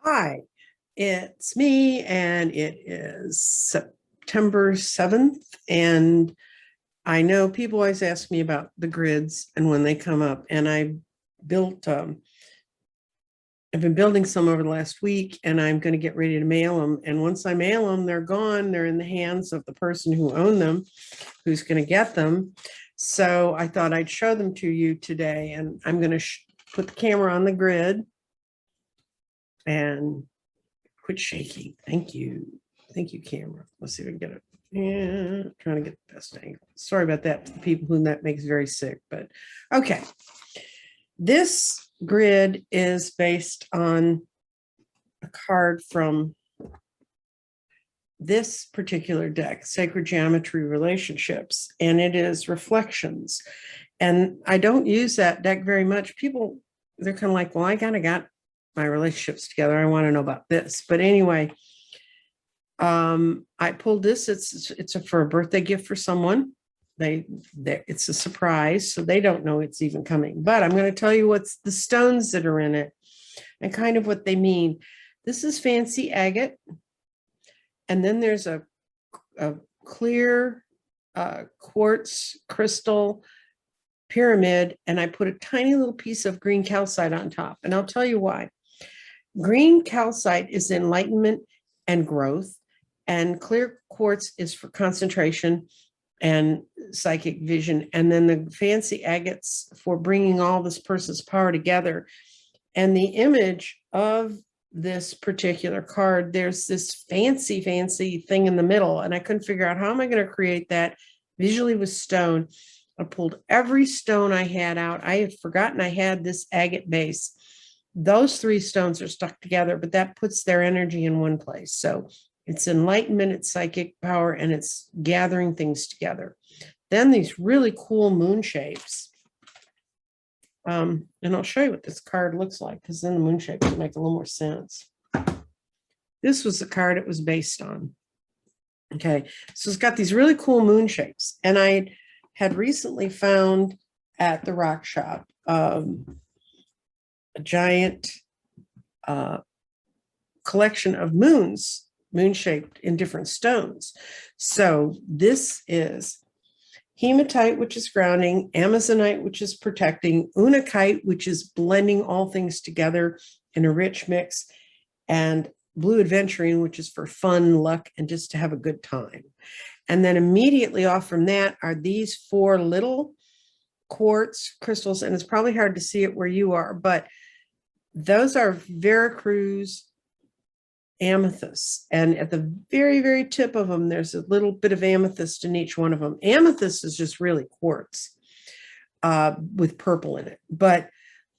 Hi, it's me, and it is September 7th. And I know people always ask me about the grids and when they come up. And built, I've been building some over the last week, and I'm going to get ready to mail them. And once I mail them, they're gone. They're in the hands of the person who owned them, who's going to get them. So I thought I'd show them to you today. And I'm going to put the camera on the grid and quit shaking. Thank you. Thank you, camera. Let's see if we can get it. Yeah, trying to get the best angle. Sorry about that to the people whom that makes very sick, but okay. This grid is based on a card from this particular deck, Sacred Geometry Relationships, and it is reflections. And I don't use that deck very much. People, they're kind of like, well, I kind of got my relationships together. I want to know about this. But anyway, I pulled this. It's for a birthday gift for someone. It's a surprise, so they don't know it's even coming. But I'm going to tell you what's the stones that are in it and kind of what they mean. This is fancy agate, and then there's a clear quartz crystal pyramid, and I put a tiny little piece of green calcite on top, and I'll tell you why. Green calcite is enlightenment and growth, and clear quartz is for concentration and psychic vision. And then the fancy agates for bringing all this person's power together. And the image of this particular card, there's this fancy thing in the middle. And I couldn't figure out how am I going to create that visually with stone. I pulled every stone I had out. I had forgotten I had this agate base. Those three stones are stuck together, but that puts their energy in one place. So it's enlightenment, it's psychic power, and it's gathering things together. Then these really cool moon shapes. And I'll show you what this card looks like, because then the moon shapes will make a little more sense. This was the card it was based on. Okay, so it's got these really cool moon shapes. And I had recently found at the rock shop a giant collection of moons, moon-shaped in different stones. So this is hematite, which is grounding, amazonite, which is protecting, unakite, which is blending all things together in a rich mix, and blue adventurine, which is for fun, luck, and just to have a good time. And then immediately off from that are these four little quartz crystals, and it's probably hard to see it where you are, but those are Veracruz amethysts. And at the very tip of them, there's a little bit of amethyst in each one of them. Amethyst is just really quartz with purple in it. But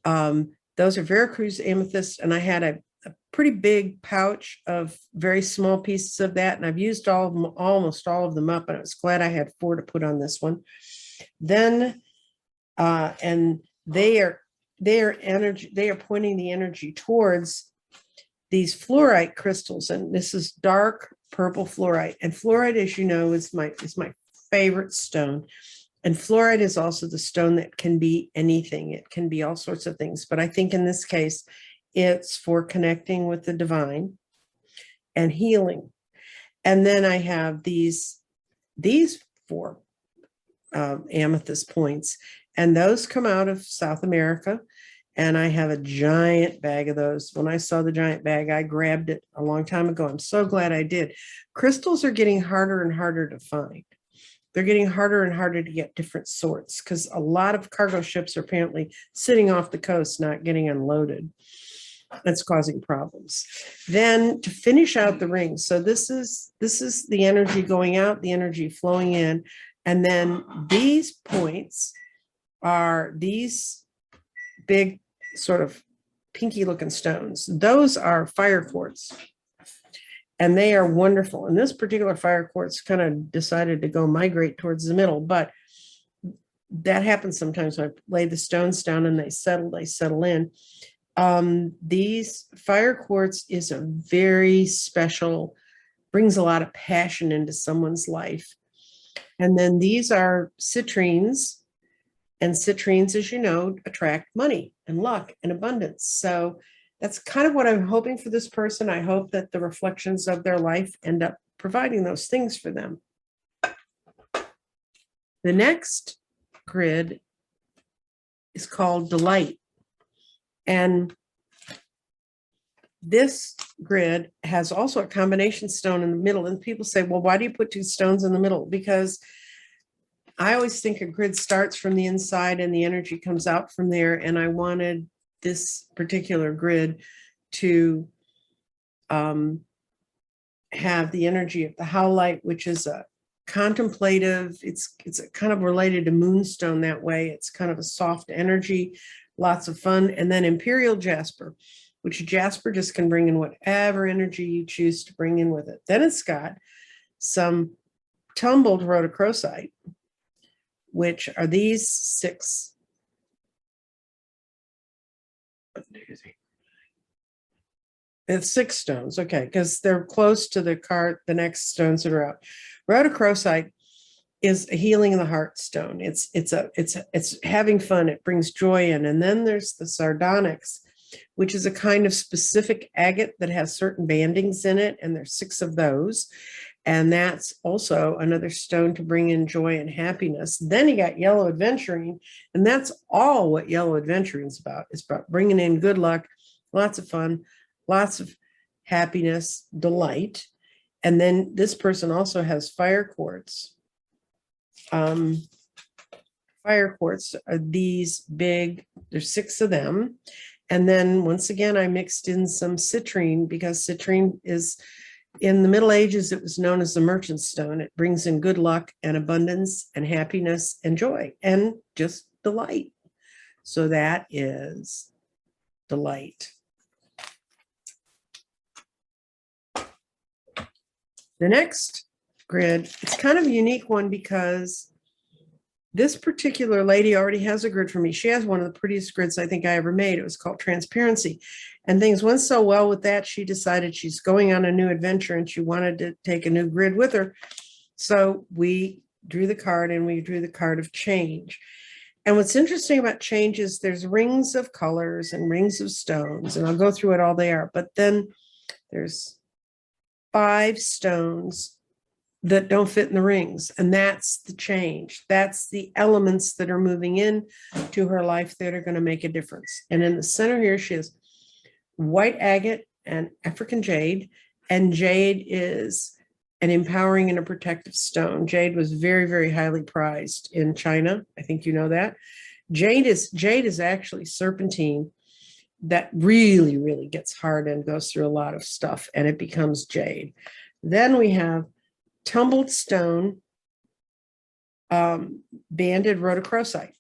those are Veracruz amethysts, and I had a pretty big pouch of very small pieces of that, and I've used all of them, almost all of them up, and I was glad I had 4 to put on this one. Then and they are pointing the energy towards these fluorite crystals, and this is dark purple fluorite. And fluorite, as you know, is my favorite stone. And fluorite is also the stone that can be anything. It can be all sorts of things, but I think in this case, it's for connecting with the divine and healing. And then I have these 4 amethyst points, and those come out of South America. And I have a giant bag of those. When I saw the giant bag, I grabbed it a long time ago. I'm so glad I did. Crystals are getting harder and harder to find. They're getting harder and harder to get different sorts, because a lot of cargo ships are apparently sitting off the coast, not getting unloaded. That's causing problems. Then to finish out the ring, so this is the energy going out, the energy flowing in, and then these points are these big sort of pinky looking stones. Those are fire quartz, and they are wonderful. And this particular fire quartz kind of decided to go migrate towards the middle, but that happens sometimes when I lay the stones down and they settle in. These fire quartz is a very special, brings a lot of passion into someone's life. And then these are citrines, and citrines, as you know, attract money and luck and abundance. So that's kind of what I'm hoping for this person. I hope that the reflections of their life end up providing those things for them. The next grid is called Delight. And this grid has also a combination stone in the middle. And people say, well, why do you put two stones in the middle? Because I always think a grid starts from the inside and the energy comes out from there. And I wanted this particular grid to have the energy of the howlite, which is a contemplative, it's kind of related to moonstone that way. It's kind of a soft energy, lots of fun. And then imperial jasper, which jasper just can bring in whatever energy you choose to bring in with it. Then it's got some tumbled rhodochrosite, which are these 6. It's 6 stones, okay, because they're close to the next stones that are out. Rhodochrosite is a healing in the heart stone. It's having fun. It brings joy in. And then there's the Sardonyx, which is a kind of specific agate that has certain bandings in it, and there's 6 of those. And that's also another stone to bring in joy and happiness. Then you got yellow aventurine, and that's all what yellow aventurine is about. It's about bringing in good luck, lots of fun, lots of happiness, delight. And then this person also has fire quartz. Fire quartz are these big, there's 6 of them. And then once again, I mixed in some citrine, because citrine is, in the Middle Ages, it was known as the merchant stone. It brings in good luck and abundance and happiness and joy and just delight. So that is Delight. The next grid, it's kind of a unique one because this particular lady already has a grid for me. She has one of the prettiest grids I think I ever made. It was called Transparency. And things went so well with that, she decided she's going on a new adventure and she wanted to take a new grid with her. So we drew the card, and we drew the card of change. And what's interesting about change is there's rings of colors and rings of stones, and I'll go through it all they are. But then there's 5 stones that don't fit in the rings, and that's the change. That's the elements that are moving in to her life that are going to make a difference. And in the center here, she has white agate and African jade, and jade is an empowering and a protective stone. Jade was very, very highly prized in China. I think you know that. Jade is actually serpentine that really, really gets hard and goes through a lot of stuff, and it becomes jade. Then we have tumbled stone, banded rhodochrosite.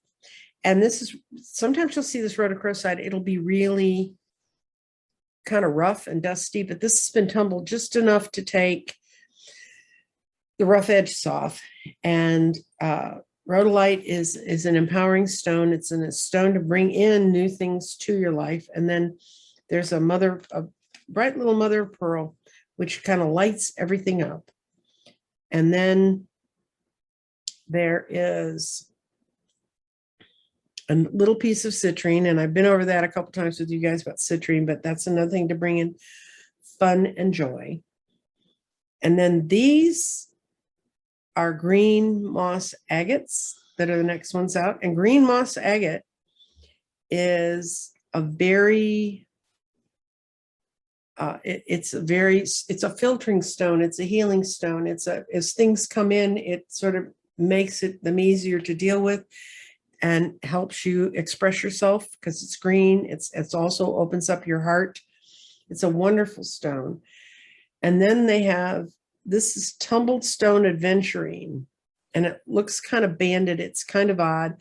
And this is, sometimes you'll see this rhodochrosite, it'll be really kind of rough and dusty, but this has been tumbled just enough to take the rough edges off. And rhodolite is an empowering stone. It's a stone to bring in new things to your life. And then there's a bright little mother of pearl, which kind of lights everything up. And then there is a little piece of citrine, and I've been over that a couple times with you guys about citrine, but that's another thing to bring in fun and joy. And then these are green moss agates that are the next ones out. And green moss agate is a very, it's a filtering stone. It's a healing stone. As things come in, it sort of makes them easier to deal with and helps you express yourself because it's green. It's also opens up your heart. It's a wonderful stone. And then they have, this is tumbled stone aventurine, and it looks kind of banded. It's kind of odd.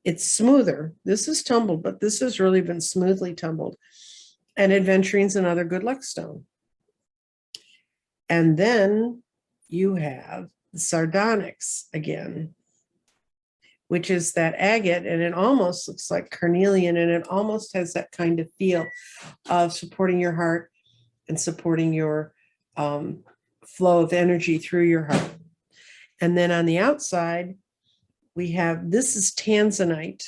It's smoother. This is tumbled, but this has really been smoothly tumbled. And adventurine's another good luck stone. And then you have the Sardonyx again, which is that agate, and it almost looks like carnelian, and it almost has that kind of feel of supporting your heart and supporting your flow of energy through your heart. And then on the outside, we have, this is tanzanite.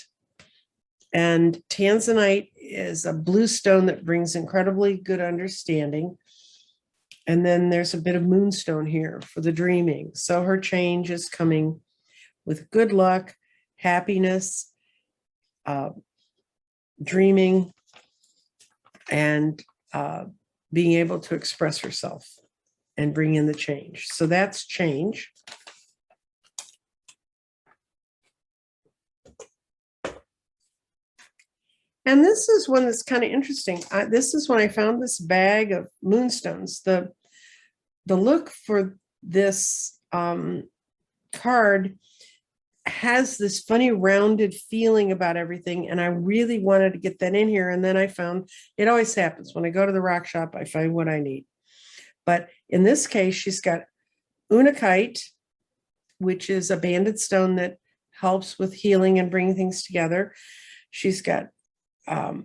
And tanzanite is a blue stone that brings incredibly good understanding. And then there's a bit of moonstone here for the dreaming. So her change is coming with good luck, happiness, dreaming, and being able to express herself and bring in the change. So that's change. And this is one that's kind of interesting. This is when I found this bag of moonstones. The look for this card has this funny rounded feeling about everything. And I really wanted to get that in here. And then I found, it always happens when I go to the rock shop, I find what I need. But in this case, she's got Unakite, which is a banded stone that helps with healing and bringing things together. She's got green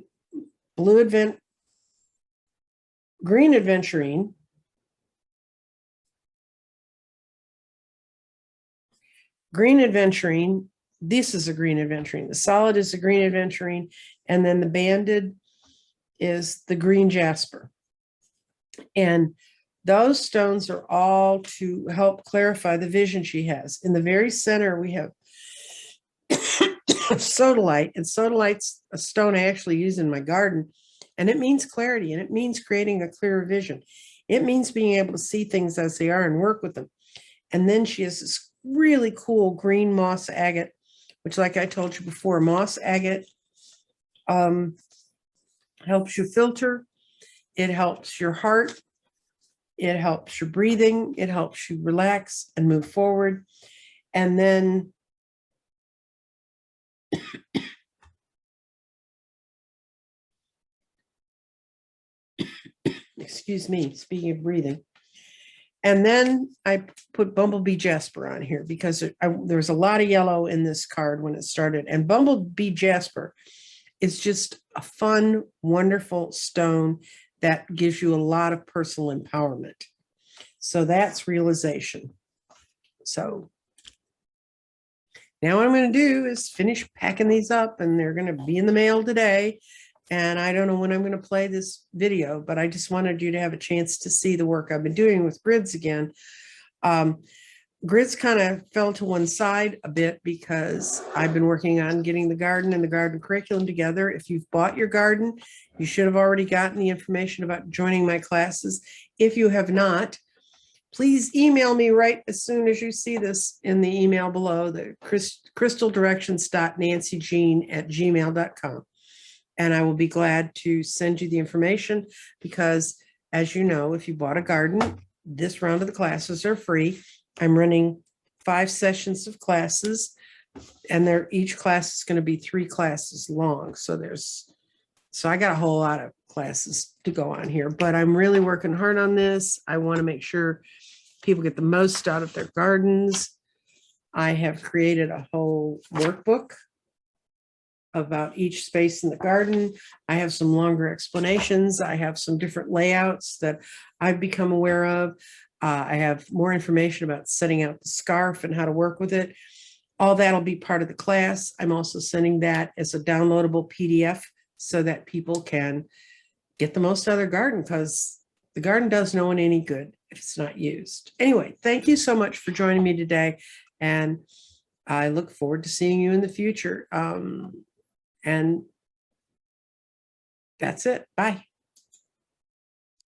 aventurine, this is a green aventurine, the solid is a green aventurine, and then the banded is the green jasper. And those stones are all to help clarify the vision she has. In the very center, we have sodalite, and sodalite's a stone I actually use in my garden, and it means clarity, and it means creating a clearer vision. It means being able to see things as they are and work with them. And then she has this really cool green moss agate, which, like I told you before, moss agate helps you filter. It helps your heart. It helps your breathing. It helps you relax and move forward. And then excuse me, speaking of breathing. And then I put Bumblebee Jasper on here because there was a lot of yellow in this card when it started. And Bumblebee Jasper is just a fun, wonderful stone that gives you a lot of personal empowerment. So that's realization. So now what I'm going to do is finish packing these up, and they're going to be in the mail today. And I don't know when I'm going to play this video, but I just wanted you to have a chance to see the work I've been doing with grids again. Grids kind of fell to one side a bit because I've been working on getting the garden and the garden curriculum together. If you've bought your garden, you should have already gotten the information about joining my classes. If you have not, please email me right as soon as you see this in the email below, the crystaldirections.nancyjean@gmail.com. And I will be glad to send you the information because, as you know, if you bought a garden, this round of the classes are free. I'm running 5 sessions of classes, and each class is going to be 3 classes long. So I got a whole lot of classes to go on here, but I'm really working hard on this. I want to make sure people get the most out of their gardens. I have created a whole workbook about each space in the garden. I have some longer explanations. I have some different layouts that I've become aware of. I have more information about setting out the scarf and how to work with it. All that'll be part of the class. I'm also sending that as a downloadable PDF so that people can get the most out of their garden, because the garden does no one any good if it's not used. Anyway, thank you so much for joining me today, and I look forward to seeing you in the future. And that's it. Bye.